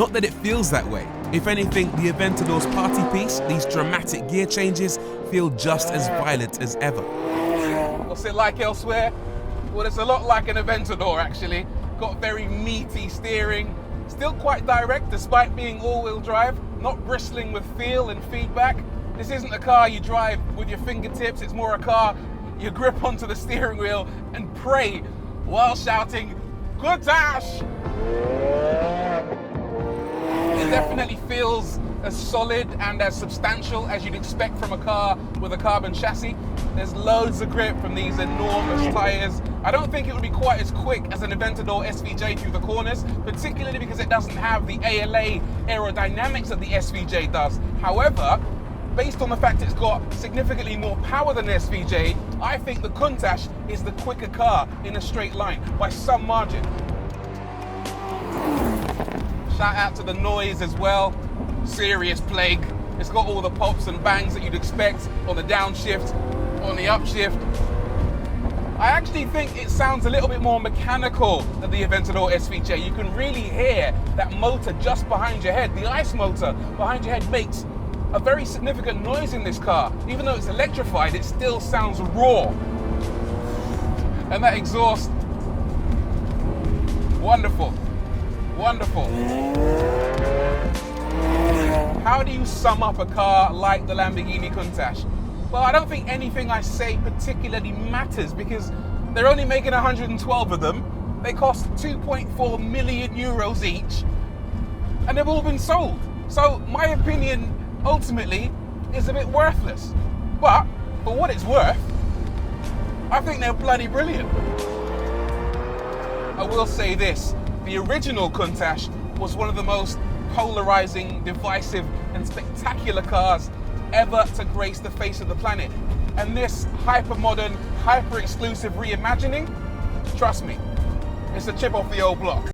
Not that it feels that way. If anything, the Aventador's party piece, these dramatic gear changes, feel just as violent as ever. What's it like elsewhere? Well, it's a lot like an Aventador actually. Got very meaty steering, still quite direct despite being all-wheel drive, not bristling with feel and feedback. This isn't a car you drive with your fingertips, it's more a car you grip onto the steering wheel and pray while shouting, Countach! It definitely feels as solid and as substantial as you'd expect from a car with a carbon chassis. There's loads of grip from these enormous tyres. I don't think it would be quite as quick as an Aventador SVJ through the corners, particularly because it doesn't have the ALA aerodynamics that the SVJ does. However, based on the fact it's got significantly more power than the SVJ, I think the Countach is the quicker car in a straight line by some margin. Shout out to the noise as well. Serious plague. It's got all the pops and bangs that you'd expect on the downshift, on the upshift. I actually think it sounds a little bit more mechanical than the Aventador SVJ. You can really hear that motor just behind your head. The ICE motor behind your head makes a very significant noise in this car. Even though it's electrified, it still sounds raw. And that exhaust, wonderful, wonderful. How do you sum up a car like the Lamborghini Countach? Well, I don't think anything I say particularly matters because they're only making 112 of them. They cost 2.4 million euros each, and they've all been sold. So my opinion, ultimately, is a bit worthless. But for what it's worth, I think they're bloody brilliant. I will say this, the original Countach was one of the most polarizing, divisive, and spectacular cars ever to grace the face of the planet. And this hyper-modern, hyper-exclusive reimagining, trust me, it's a chip off the old block.